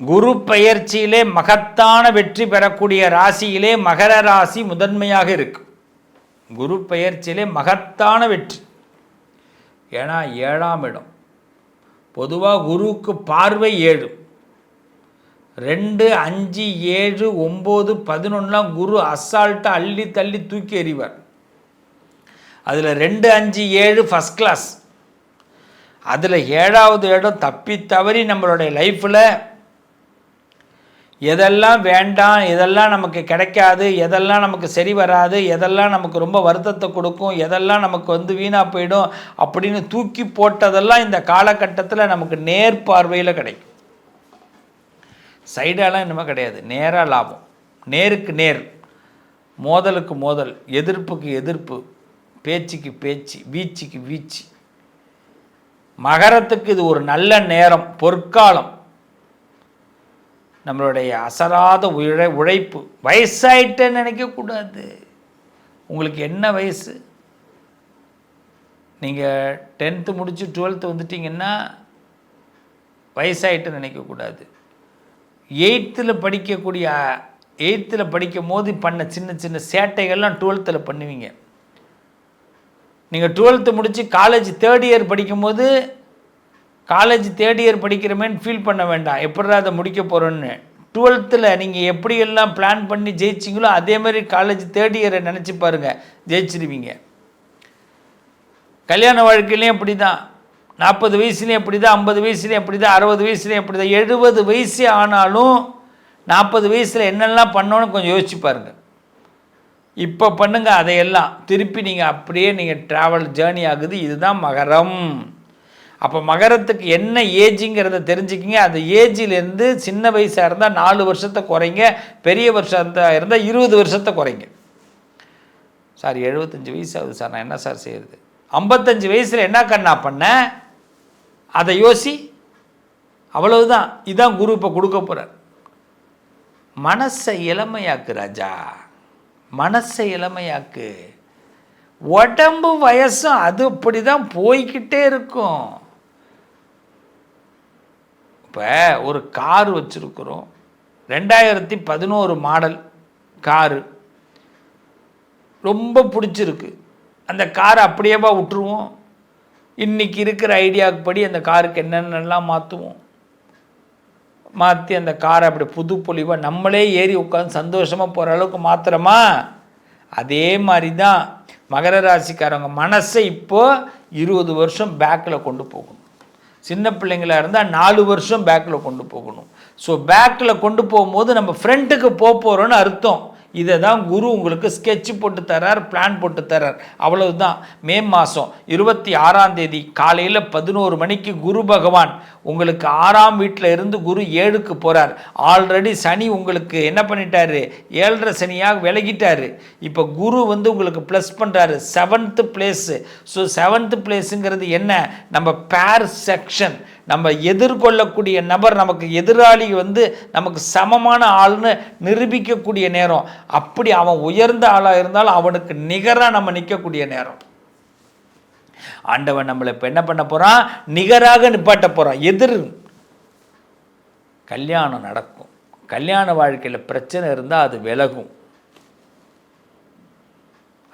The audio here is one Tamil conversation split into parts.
குரு பெயர்ச்சியிலே மகத்தான வெற்றி பெறக்கூடிய ராசியிலே மகர ராசி முதன்மையாக இருக்கு. குரு பெயர்ச்சியிலே மகத்தான வெற்றி. ஏன்னா 7ஆம் இடம். பொதுவாக குருவுக்கு பார்வை 7. 2, 5, 7, 9, 11 குரு அசால்ட்டாக அள்ளி தள்ளி தூக்கி எறிவார். அதில் 2, 5, 7 ஃபஸ்ட் கிளாஸ். அதில் 7வது இடம் தப்பி தவறி நம்மளுடைய லைஃப்பில் எதெல்லாம் வேண்டாம், எதெல்லாம் நமக்கு கிடைக்காது, எதெல்லாம் நமக்கு சரி வராது, எதெல்லாம் நமக்கு ரொம்ப வருத்தத்தை கொடுக்கும், எதெல்லாம் நமக்கு வீணாக போயிடும் அப்படின்னு தூக்கி போட்டதெல்லாம் இந்த காலகட்டத்தில் நமக்கு நேர் பார்வையில் கிடைக்கும். சைடாலாம் இன்னுமே கிடையாது. நேராக லாபம். நேருக்கு நேர், மோதலுக்கு மோதல், எதிர்ப்புக்கு எதிர்ப்பு, பேச்சுக்கு பேச்சு, வீச்சுக்கு வீச்சு. மகரத்துக்கு இது ஒரு நல்ல நேரம், பொற்காலம். நம்மளுடைய அசராத உழைப்பு. வயசாயிட்டேன்னு நினைக்கக்கூடாது. உங்களுக்கு என்ன வயசு? நீங்கள் 10th முடித்து 12th வந்துட்டிங்கன்னா வயசாயிட்டேன்னு நினைக்கக்கூடாது. 8th படிக்கும் போது பண்ண சின்ன சின்ன சேட்டைகள்லாம் 12th பண்ணுவீங்க. நீங்கள் 12th முடித்து காலேஜ் 3rd இயர் படிக்கும்போது காலேஜ் 3rd இயர் படிக்கிறமேன்னு ஃபீல் பண்ண வேண்டாம். எப்படி அதை முடிக்க போகிறோன்னு. 12th நீங்கள் எப்படியெல்லாம் பிளான் பண்ணி ஜெயிச்சிங்களோ அதே மாதிரி காலேஜ் 3rd இயரை நினச்சி பாருங்கள், ஜெயிச்சிருவீங்க. கல்யாண வாழ்க்கையிலையும் அப்படி தான். 40 வயசுலேயும் அப்படி தான், 50 வயசுலேயும் அப்படி தான், 60 வயசுலேயும் அப்படி தான். 70 வயசு ஆனாலும் 40 வயசில் என்னெல்லாம் பண்ணோன்னு கொஞ்சம் யோசிச்சு பாருங்கள். இப்போ பண்ணுங்கள் அதையெல்லாம். திருப்பி நீங்கள் அப்படியே ட்ராவல் ஜேர்னி ஆகுது. இதுதான் மகரம். அப்போ மகரத்துக்கு என்ன ஏஜுங்கிறத தெரிஞ்சுக்கிங்க. அந்த ஏஜிலேருந்து சின்ன வயசாக இருந்தால் 4 வருஷத்தை குறைங்க, பெரிய வருஷத்தாக இருந்தால் 20 வருஷத்தை குறைங்க. சார் 75 வயசு ஆகுது சார், நான் என்ன சார் செய்கிறது? 55 வயசில் என்ன கண்ணா பண்ண அதை யோசி. அவ்வளவுதான். இதுதான் குரு இப்போ கொடுக்க போகிறார். மனசை இளமையாக்கு ராஜா, மனசை இளமையாக்கு. உடம்பு வயசும் அது அப்படி தான் போய்கிட்டே இருக்கும். இப்போ ஒரு கார் வச்சுருக்குறோம், 2011 மாடல் காரு, ரொம்ப பிடிச்சிருக்கு. அந்த காரை அப்படியேவா விட்டுருவோம்? இன்றைக்கி இருக்கிற ஐடியாவுக்கு படி அந்த காருக்கு என்னென்னலாம் மாற்றுவோம். மாற்றி அந்த காரை அப்படி புது பொலிவாக நம்மளே ஏறி உட்காந்து சந்தோஷமாக போகிற அளவுக்கு மாத்திரமா? அதே மாதிரி தான் மகர ராசிக்காரங்க மனசை இப்போது 20 வருஷம் பேக்கில் கொண்டு போகணும். சின்ன பிள்ளைங்களாக இருந்தால் 4 வருஷம் பேக்கில் கொண்டு போகணும். ஸோ பேக்கில் கொண்டு போகும்போது நம்ம ஃப்ரண்ட்டுக்கு போகிறோன்னு அர்த்தம். இதை தான் குரு உங்களுக்கு ஸ்கெட்ச் போட்டு தர்றார், பிளான் போட்டு தர்றார். அவ்வளவுதான். மே மாதம் 26ஆம் தேதி காலையில் 11 மணிக்கு குரு பகவான் உங்களுக்கு 6ஆம் வீட்டில் இருந்து குரு 7க்கு போகிறார். ஆல்ரெடி சனி உங்களுக்கு என்ன பண்ணிட்டாரு? 7.5 சனியாக விலகிட்டார். இப்போ குரு உங்களுக்கு ப்ளஸ் பண்ணுறாரு 7th பிளேஸு. ஸோ 7th பிளேஸுங்கிறது என்ன? நம்ம பேர் செக்ஷன், நம்ம எதிர்கொள்ளக்கூடிய நபர், நமக்கு எதிராளி நமக்கு சமமான ஆள்னு நிரூபிக்கக்கூடிய நேரம். அப்படி அவன் உயர்ந்த ஆளாக இருந்தாலும் அவனுக்கு நிகராக நம்ம நிற்கக்கூடிய நேரம். ஆண்டவன் நம்மளை இப்போ என்ன பண்ண போகிறான்? நிகராக நிப்பாட்ட போகிறான். எதிர் கல்யாணம் நடக்கும். கல்யாண வாழ்க்கையில் பிரச்சனை இருந்தால் அது விலகும்.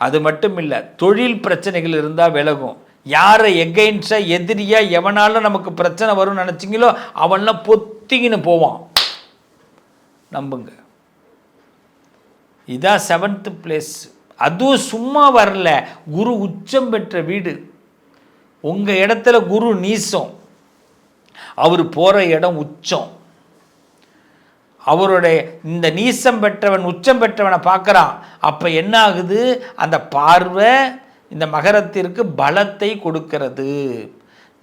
அது மட்டும் இல்லை, தொழில் பிரச்சனைகள் இருந்தால் விலகும். யாரை எகைன்ஸ்டாக எதிரியாக எவனாலும் நமக்கு பிரச்சனை வரும்னு நினச்சிங்களோ அவன்லாம் பொத்திக்கின்னு போவான். நம்புங்க. இதான் 7th பிளேஸ். அதுவும் சும்மா வரல, குரு உச்சம் பெற்ற வீடு. உங்கள் இடத்துல குரு நீசம், அவர் போகிற இடம் உச்சம். அவருடைய இந்த நீசம் பெற்றவன் உச்சம் பெற்றவனை பார்க்குறான். அப்போ என்ன ஆகுது? அந்த பார்வை இந்த மகரத்திற்கு பலத்தை கொடுக்கிறது.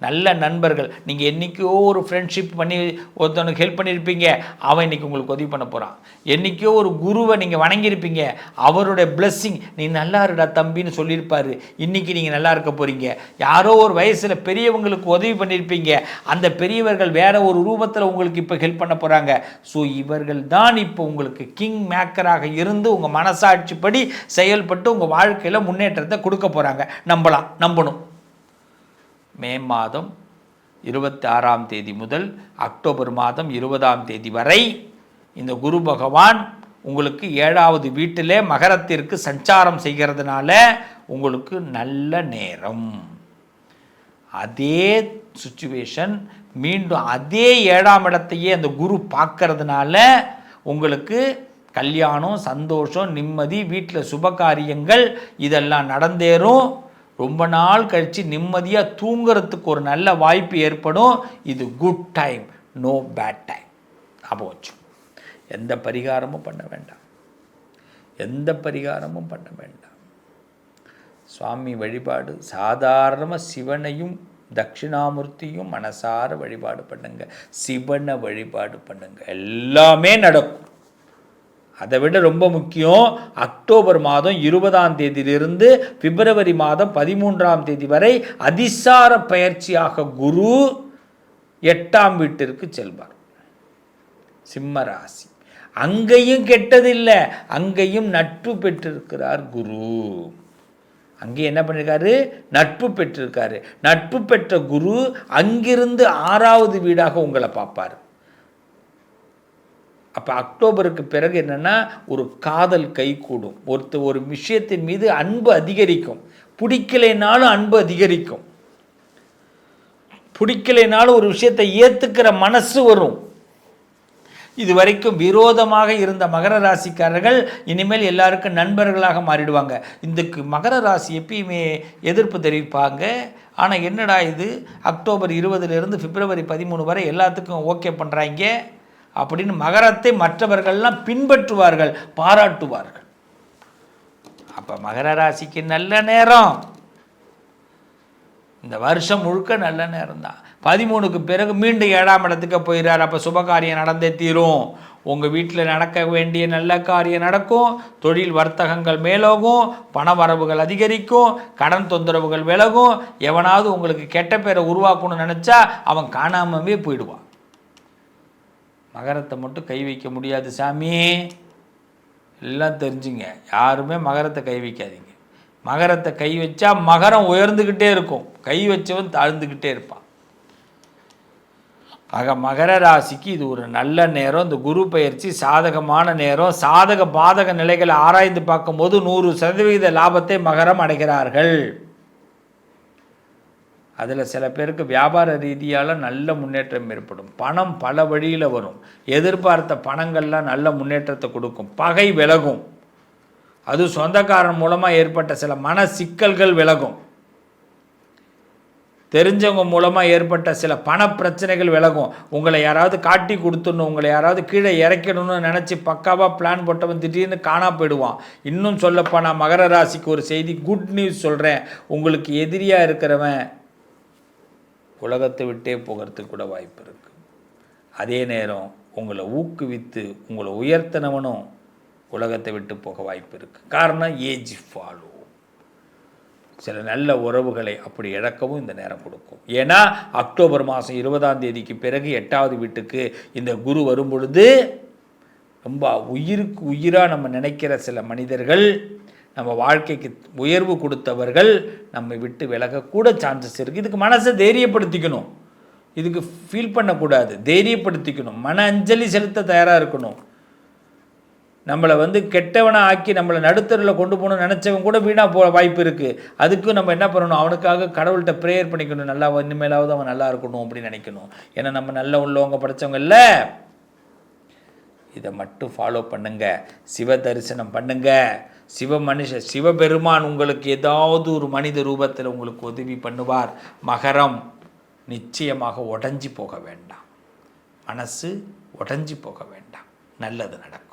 நல்ல நண்பர்கள். நீங்கள் என்றைக்கோ ஒரு ஃப்ரெண்ட்ஷிப் பண்ணி ஒருத்தவனுக்கு ஹெல்ப் பண்ணியிருப்பீங்க, அவன் இன்றைக்கி உங்களுக்கு உதவி பண்ண போகிறான். என்றைக்கோ ஒரு குருவை நீங்கள் வணங்கியிருப்பீங்க, அவருடைய பிளெஸ்ஸிங் நீ நல்லா இருடா தம்பின்னு சொல்லியிருப்பார், இன்றைக்கி நீங்கள் நல்லா இருக்க போகிறீங்க. யாரோ ஒரு வயசில் பெரியவங்களுக்கு உதவி பண்ணியிருப்பீங்க, அந்த பெரியவர்கள் வேறு ஒரு ரூபத்தில் உங்களுக்கு இப்போ ஹெல்ப் பண்ண போகிறாங்க. ஸோ இவர்கள் தான் இப்போ உங்களுக்கு கிங் மேக்கராக இருந்து உங்கள் மனசாட்சிப்படி செயல்பட்டு உங்கள் வாழ்க்கையில் முன்னேற்றத்தை கொடுக்க போகிறாங்க. நம்பணும். மே மாதம் 26ஆம் தேதி முதல் அக்டோபர் மாதம் 20ஆம் தேதி வரை இந்த குரு பகவான் உங்களுக்கு 7வது வீட்டிலே மகரத்திற்கு சஞ்சாரம் செய்கிறதுனால உங்களுக்கு நல்ல நேரம். அதே சுச்சுவேஷன் மீண்டும் அதே 7ஆம் இடத்தையே அந்த குரு பார்க்கறதுனால உங்களுக்கு கல்யாணம், சந்தோஷம், நிம்மதி, வீட்டில் சுபகாரியங்கள் இதெல்லாம் நடந்தேறும். ரொம்ப நாள் கழித்து நிம்மதியாக தூங்குறதுக்கு ஒரு நல்ல வாய்ப்பு ஏற்படும். இது good time, no bad time. அப்போ வச்சு எந்த பரிகாரமும் பண்ண வேண்டாம், எந்த பரிகாரமும் பண்ண வேண்டாம். சுவாமி வழிபாடு சாதாரணமாக சிவனையும் தட்சிணாமூர்த்தியும் மனசார வழிபாடு பண்ணுங்க, சிவனை வழிபாடு பண்ணுங்க, எல்லாமே நடக்கும். அதை விட ரொம்ப முக்கியம், அக்டோபர் மாதம் 20ஆம் தேதியிலிருந்து பிப்ரவரி மாதம் 13ஆம் தேதி வரை அதிசார பயிற்சியாக குரு 8ஆம் வீட்டிற்கு செல்வார். சிம்ம ராசி. அங்கேயும் கெட்டதில்லை, அங்கேயும் நட்பு பெற்றிருக்கிறார் குரு. அங்கே என்ன பண்ணியிருக்காரு? நட்பு பெற்றிருக்காரு. நட்பு பெற்ற குரு அங்கிருந்து 6வது வீடாக உங்களை பார்ப்பார். அப்போ அக்டோபருக்கு பிறகு என்னென்னா ஒரு காதல் கை கூடும், ஒரு விஷயத்தின் மீது அன்பு அதிகரிக்கும், பிடிக்கலைனாலும் அன்பு அதிகரிக்கும், பிடிக்கலைனாலும் ஒரு விஷயத்தை ஏற்றுக்கிற மனசு வரும். இது வரைக்கும் விரோதமாக இருந்த மகர ராசிக்காரர்கள் இனிமேல் எல்லாருக்கும் நண்பர்களாக மாறிடுவாங்க. இதுக்கு மகர ராசி எப்பயுமே எதிர்ப்பு தெரிவிப்பாங்க. ஆனால் என்னடா இது, அக்டோபர் 20லிருந்து பிப்ரவரி 13 வரை எல்லாத்துக்கும் ஓகே பண்ணுறாங்க அப்படின்னு மகரத்தை மற்றவர்கள்லாம் பின்பற்றுவார்கள், பாராட்டுவார்கள். அப்போ மகர ராசிக்கு நல்ல நேரம், இந்த வருஷம் முழுக்க நல்ல நேரம் தான். 13க்கு பிறகு மீண்டும் 7ஆம் இடத்துக்கு போயிடுறார். அப்போ சுபகாரியம் நடந்தே தீரும். உங்கள் வீட்டில் நடக்க வேண்டிய நல்ல காரியம் நடக்கும், தொழில் வர்த்தகங்கள் மேலோகும், பண வரவுகள் அதிகரிக்கும், கடன் தொந்தரவுகள் விலகும். எவனாவது உங்களுக்கு கெட்ட பேரை உருவாக்கணும்னு நினச்சா அவன் காணாமவே போயிடுவான். மகரத்தை மட்டும் கை வைக்க முடியாது சாமி, எல்லாம் தெரிஞ்சுங்க. யாருமே மகரத்தை கை வைக்காதீங்க. மகரத்தை கை வச்சா மகரம் உயர்ந்துக்கிட்டே இருக்கும், கை வச்சவன் தாழ்ந்துக்கிட்டே இருப்பான். ஆக மகர ராசிக்கு இது ஒரு நல்ல நேரம். இந்த குரு பயிற்சி சாதகமான நேரம். சாதக பாதக நிலைகளை ஆராய்ந்து பார்க்கும்போது 100% லாபத்தை மகரம் அடைகிறார்கள். அதில் சில பேருக்கு வியாபார ரீதியால் நல்ல முன்னேற்றம் ஏற்படும். பணம் பல வழியில் வரும். எதிர்பார்த்த பணங்கள்லாம் நல்ல முன்னேற்றத்தை கொடுக்கும். பகை விலகும். அது சொந்தக்காரன் மூலமாக ஏற்பட்ட சில மன சிக்கல்கள் விலகும். தெரிஞ்சவங்க மூலமாக ஏற்பட்ட சில பண பிரச்சனைகள் விலகும். உங்களை யாராவது காட்டி கொடுத்துடணும், உங்களை யாராவது கீழே இறக்கணும்னு நினச்சி பக்காவாக பிளான் போட்டவன் திடீர்னு காணா போயிடுவான். இன்னும் சொல்லப்போனால் மகர ராசிக்கு ஒரு செய்தி, குட் நியூஸ் சொல்கிறேன். உங்களுக்கு எதிரியாக இருக்கிறவன் உலகத்தை விட்டே போகிறதுக்கு கூட வாய்ப்பு இருக்குது. அதே நேரம் உங்களை ஊக்குவித்து உங்களை உயர்த்தினவனும் உலகத்தை விட்டு போக வாய்ப்பு இருக்குது. காரணம் ஏஜ் ஃபாலோ. சில நல்ல உறவுகளை அப்படி இழக்கவும் இந்த நேரம் கொடுக்கும். ஏன்னா அக்டோபர் மாதம் 20ஆம் தேதிக்கு பிறகு 8வது வீட்டுக்கு இந்த குரு வரும் பொழுது ரொம்ப உயிருக்கு உயிராக நம்ம நினைக்கிற சில மனிதர்கள், நம்ம வாழ்க்கைக்கு உயர்வு கொடுத்தவர்கள் நம்மை விட்டு விலகக்கூட சான்சஸ் இருக்குது. இதுக்கு மனசை தைரியப்படுத்திக்கணும், இதுக்கு ஃபீல் பண்ணக்கூடாது, தைரியப்படுத்திக்கணும், மன அஞ்சலி செலுத்த தயாராக இருக்கணும். நம்மளை கெட்டவனாக ஆக்கி நம்மளை நடுத்தரில் கொண்டு போகணும்னு நினச்சவங்க கூட வீணாக போக வாய்ப்பு இருக்குது. அதுக்கும் நம்ம என்ன பண்ணணும், அவனுக்காக கடவுள்கிட்ட ப்ரேயர் பண்ணிக்கணும், நல்லா இனிமேலாவது அவன் நல்லா இருக்கணும் அப்படின்னு நினைக்கணும். ஏன்னா நம்ம நல்ல உள்ளவங்க படைத்தவங்க இல்லை. இதை மட்டும் ஃபாலோ பண்ணுங்க, சிவ தரிசனம் பண்ணுங்க. சிவபெருமான் உங்களுக்கு ஏதாவது ஒரு மனித ரூபத்தில் உங்களுக்கு உதவி பண்ணுவார். மகரம் நிச்சயமாக உடஞ்சி போக வேண்டாம், மனசு உடஞ்சி போக வேண்டாம், நல்லது நடக்கும்.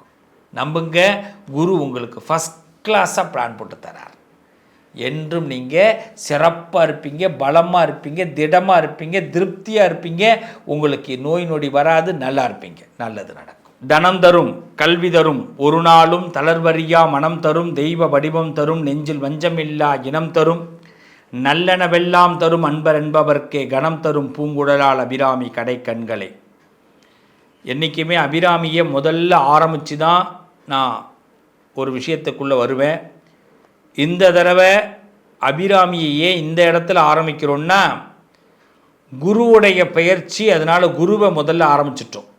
நம்புங்க, குரு உங்களுக்கு ஃபஸ்ட் கிளாஸாக பிளான் போட்டு தரார். என்றும் நீங்கள் சிறப்பாக இருப்பீங்க, பலமாக இருப்பீங்க, திடமாக இருப்பீங்க, திருப்தியாக இருப்பீங்க. உங்களுக்கு நோய் நொடி வராது, நல்லா இருப்பீங்க, நல்லது நடக்கும். தனம் தரும், கல்வி தரும், ஒரு நாளும் தளர்வறியா மனம் தரும், தெய்வ வடிவம் தரும், நெஞ்சில் வஞ்சமில்லா இனம் தரும், நல்லனவெல்லாம் தரும், அன்பர் என்பவர்க்கே கணம் தரும், பூங்குழலால் அபிராமி கடை கண்களை. என்றைக்குமே அபிராமியை முதல்ல ஆரம்பித்து தான் நான் ஒரு விஷயத்துக்குள்ளே வருவேன். இந்த தடவை அபிராமியை ஏன் இந்த இடத்துல ஆரம்பிக்கிறோன்னா, குருவுடைய பெயர்ச்சி. அதனால் குருவை முதல்ல ஆரம்பிச்சிட்டோம்.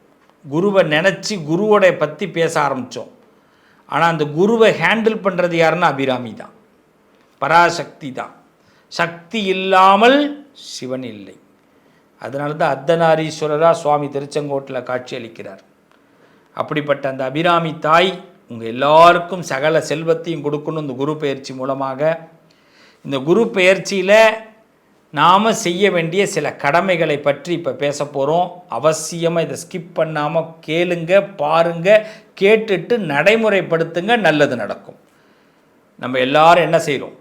குருவை நினச்சி குருவோடைய பற்றி பேச ஆரம்பித்தோம். ஆனால் அந்த குருவை ஹேண்டில் பண்ணுறது யாருன்னா அபிராமி தான், பராசக்தி தான். சக்தி இல்லாமல் சிவன் இல்லை. அதனால தான் அர்த்தநாரீஸ்வரராக சுவாமி திருச்செங்கோட்டில் காட்சி அளிக்கிறார். அப்படிப்பட்ட அந்த அபிராமி தாய் உங்கள் எல்லாருக்கும் சகல செல்வத்தையும் கொடுக்கணும் இந்த குரு பெயர்ச்சி மூலமாக. இந்த குரு பெயர்ச்சியில் நாம் செய்ய வேண்டிய சில கடமைகளை பற்றி இப்போ பேச போகிறோம். அவசியமாக இதை ஸ்கிப் பண்ணாமல் கேளுங்க, பாருங்கள், கேட்டுட்டு நடைமுறைப்படுத்துங்க, நல்லது நடக்கும். நம்ம எல்லாரும் என்ன செய்கிறோம்?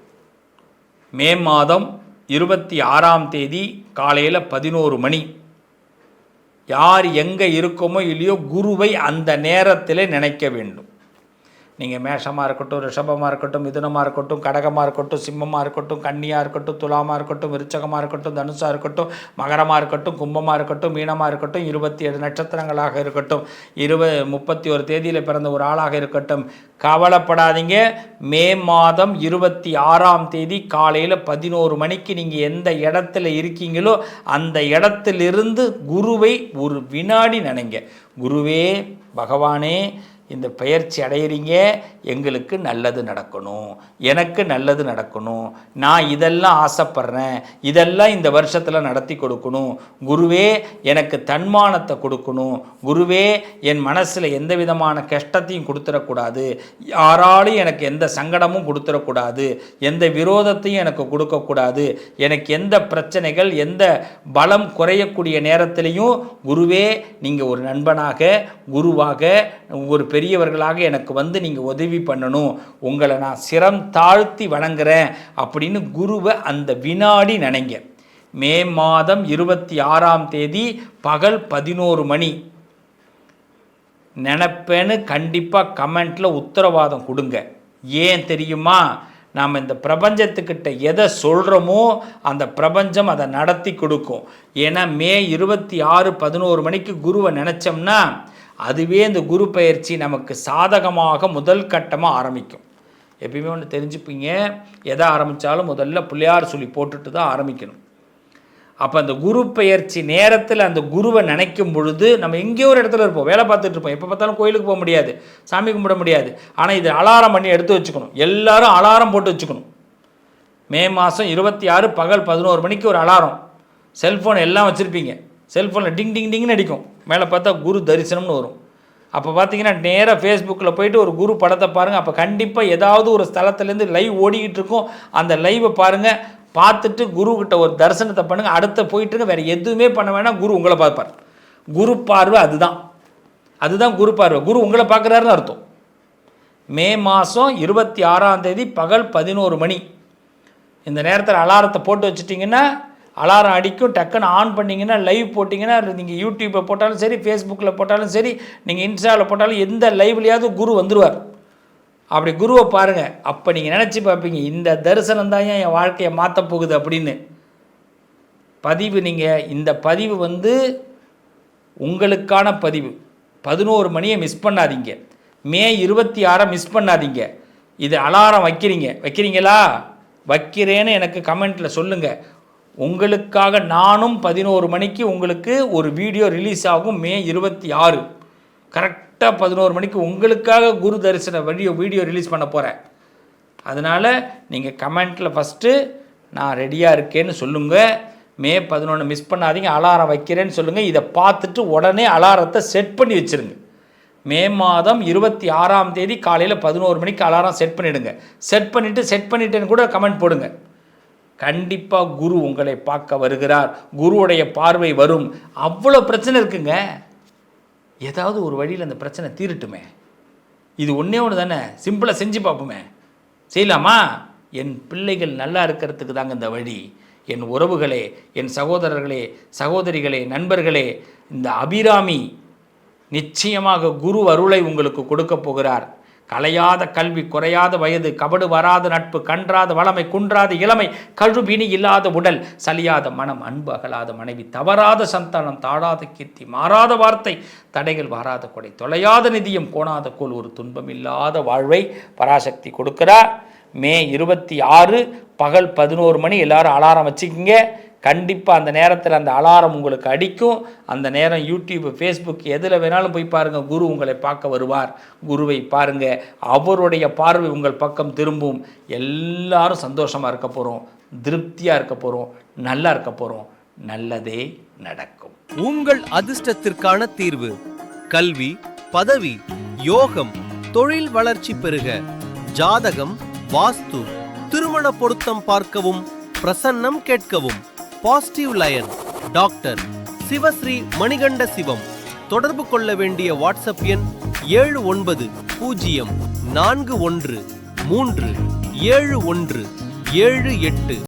மே மாதம் 26ஆம் தேதி காலையில் 11 மணி, யார் எங்கே இருக்கோமோ இல்லையோ குருவை அந்த நேரத்தில் நினைக்க வேண்டும். நீங்கள் மேஷமாக இருக்கட்டும், ரிஷபமாக இருக்கட்டும், மிதுனமாக இருக்கட்டும், கடகமாக இருக்கட்டும், சிம்மமாக இருக்கட்டும், கன்னியாக இருக்கட்டும், துலாமாக இருக்கட்டும், விருச்சகமாக இருக்கட்டும், தனுசாக இருக்கட்டும், மகரமாக இருக்கட்டும், கும்பமாக இருக்கட்டும், மீனமாக இருக்கட்டும், 27 நட்சத்திரங்களாக இருக்கட்டும், 31 தேதியில் பிறந்த ஒரு ஆளாக இருக்கட்டும், கவலைப்படாதீங்க. மே மாதம் 26ஆம் தேதி காலையில் 11 மணிக்கு நீங்கள் எந்த இடத்துல இருக்கீங்களோ அந்த இடத்திலிருந்து குருவை ஒரு வினாடி நினைங்க. குருவே, பகவானே, இந்த பயிற்சி அடையிறீங்க, எங்களுக்கு நல்லது நடக்கணும், எனக்கு நல்லது நடக்கணும், நான் இதெல்லாம் ஆசைப்படுறேன், இதெல்லாம் இந்த வருஷத்தில் நடத்தி கொடுக்கணும். குருவே, எனக்கு தன்மானத்தை கொடுக்கணும். குருவே, என் மனசில் எந்த விதமான கஷ்டத்தையும் கொடுத்துடக்கூடாது, யாராலும் எனக்கு எந்த சங்கடமும் கொடுத்துடக்கூடாது, எந்த விரோதத்தையும் எனக்கு கொடுக்கக்கூடாது, எனக்கு எந்த பிரச்சனைகள், எந்த பலம் குறையக்கூடிய நேரத்திலையும் குருவே, நீங்கள் ஒரு நண்பனாக, குருவாக, ஒரு பெரியவர்களாக எனக்கு வந்து நீங்கள் உதவி பண்ணணும், உங்களை நான் சிரம் தாழ்த்தி வணங்குறேன் அப்படின்னு குருவை அந்த வினாடி நினைங்க. மே மாதம் 26ஆம் தேதி பகல் 11 மணி நினைப்பேன்னு கண்டிப்பாக கமெண்ட்டில் உத்தரவாதம் கொடுங்க. ஏன் தெரியுமா? நாம் இந்த பிரபஞ்சத்துக்கிட்ட எதை சொல்கிறோமோ அந்த பிரபஞ்சம் அதை நடத்தி கொடுக்கும். ஏன்னா மே 26 11 மணிக்கு குருவை நினச்சோம்னா அதுவே இந்த குரு பயிற்சி நமக்கு சாதகமாக முதல் கட்டமாக ஆரம்பிக்கும். எப்பயுமே ஒன்று தெரிஞ்சுப்பீங்க, எதை ஆரம்பித்தாலும் முதல்ல பிள்ளையார் சொல்லி போட்டுட்டு தான் ஆரம்பிக்கணும். அப்போ அந்த குரு பயிற்சி நேரத்தில் அந்த குருவை நினைக்கும் பொழுது நம்ம எங்கேயோ ஒரு இடத்துல இருப்போம், வேலை பார்த்துட்டு இருப்போம், எப்போ பார்த்தாலும் கோயிலுக்கு போக முடியாது, சாமி கும்பிட முடியாது. ஆனால் இது அலாரம் பண்ணி எடுத்து வச்சுக்கணும். எல்லாரும் அலாரம் போட்டு வச்சுக்கணும். மே மாதம் 26 பகல் 11 மணிக்கு ஒரு அலாரம். செல்ஃபோன் எல்லாம் வச்சுருப்பீங்க, செல்ஃபோனில் டிங் டிங் டிங்னு அடிக்கும். மேலே பார்த்தா குரு தரிசனம்னு வரும். அப்போ பார்த்தீங்கன்னா நேராக ஃபேஸ்புக்கில் போயிட்டு ஒரு குரு படத்தை பாருங்கள். அப்போ கண்டிப்பாக ஏதாவது ஒரு ஸ்தலத்துலேருந்து லைவ் ஓடிக்கிட்டு இருக்கும். அந்த லைவை பாருங்கள், பார்த்துட்டு குருக்கிட்ட ஒரு தரிசனத்தை பண்ணுங்கள். அடுத்த போயிட்டுருங்க, வேறு எதுவுமே பண்ண வேணாம், குரு உங்களை பார்ப்பார். குரு பார்வை அதுதான் குரு பார்வை. குரு உங்களை பார்க்குறாருன்னு அர்த்தம். மே மாதம் 26ஆம் தேதி பகல் 11 மணி இந்த நேரத்தில் அலாரத்தை போட்டு வச்சுட்டிங்கன்னா அலாரம் அடிக்கும். டக்குன்னு ஆன் பண்ணிங்கன்னா லைவ் போட்டிங்கன்னா, நீங்கள் யூடியூப்பில் போட்டாலும் சரி, ஃபேஸ்புக்கில் போட்டாலும் சரி, நீங்கள் இன்ஸ்டாவில் போட்டாலும் எந்த லைவ்லையாவது குரு வந்துடுவார். அப்படி குருவை பாருங்கள். அப்போ நீங்கள் நினச்சி பார்ப்பீங்க, இந்த தரிசனம் தான் என் வாழ்க்கையை மாற்ற போகுது அப்படின்னு. பதிவு நீங்கள் இந்த பதிவு வந்து உங்களுக்கான பதிவு. 11 மணியை மிஸ் பண்ணாதீங்க. மே 26 மிஸ் பண்ணாதீங்க. இது அலாரம் வைக்கிறீங்களா? வைக்கிறேன்னு எனக்கு கமெண்ட்டில் சொல்லுங்கள். உங்களுக்காக நானும் 11 மணிக்கு உங்களுக்கு ஒரு வீடியோ ரிலீஸ் ஆகும். மே 26 கரெக்டாக 11 மணிக்கு உங்களுக்காக குரு தரிசன வீடியோ ரிலீஸ் பண்ண போகிறேன். அதனால் நீங்கள் கமெண்ட்டில் ஃபஸ்ட்டு நான் ரெடியாக இருக்கேன்னு சொல்லுங்கள். மே 11 மிஸ் பண்ணாதீங்க, அலாரம் வைக்கிறேன்னு சொல்லுங்கள். இதை பார்த்துட்டு உடனே அலாரத்தை செட் பண்ணி வச்சுருங்க. மே மாதம் 26ஆம் தேதி காலையில் 11 மணிக்கு அலாரம் செட் பண்ணிவிடுங்க. செட் பண்ணிவிட்டேன்னு கூட கமெண்ட் போடுங்க. கண்டிப்பாக குரு உங்களை பார்க்க வருகிறார், குருவுடைய பார்வை வரும். அவ்வளோ பிரச்சனை இருக்குங்க. ஏதாவது ஒரு வழியில் அந்த பிரச்சனை தீரட்டுமே. இது ஒன்றே ஒன்று தானே, சிம்பிளாக செஞ்சு பார்ப்போமே. செய்யலாமா? என் பிள்ளைகள் நல்லா இருக்கிறதுக்கு தாங்க இந்த வழி. என் உறவுகளே, என் சகோதரர்களே, சகோதரிகளே, நண்பர்களே, இந்த அபிராமி நிச்சயமாக குரு அருளை உங்களுக்கு கொடுக்க போகிறார். கலையாத கல்வி, குறையாத வயது, கபடு வராத நட்பு, கன்றாத வளமை, குன்றாத இளமை, கழுபிணி இல்லாத உடல், சலியாத மனம், அன்பு அகலாத மனைவி, தவறாத சந்தானம், தாழாத கீர்த்தி, மாறாத வார்த்தை, தடைகள் வாராத கொடை, தொலையாத நிதியம், கோணாத கோல், ஒரு துன்பம் இல்லாத வாழ்வை பராசக்தி கொடுக்கிறார். மே 26 பகல் 11 மணி எல்லாரும் அலாரம் வச்சுக்கிங்க. கண்டிப்பாக அந்த நேரத்தில் அந்த அலாரம் உங்களுக்கு அடிக்கும். அந்த நேரம் யூடியூப், ஃபேஸ்புக் எதில் வேணாலும் போய் பாருங்கள். குரு உங்களை பார்க்க வருவார். குருவை பாருங்கள், அவருடைய பார்வை உங்கள் பக்கம் திரும்பும். எல்லாரும் சந்தோஷமாக இருக்க போகிறோம், திருப்தியாக இருக்க போகிறோம், நல்லா இருக்க போகிறோம். நல்லதே நடக்கும். உங்கள் அதிர்ஷ்டத்திற்கான தீர்வு: கல்வி, பதவி, யோகம், தொழில் வளர்ச்சி பெருக. ஜாதகம், வாஸ்து, திருமண பொருத்தம் பார்க்கவும், பிரசன்னம் கேட்கவும். Positive line doctor Sivasri Manikanda Sivam. தொடர்பு கொள்ள வேண்டிய வாட்ஸ்அப் எண் 7904137178.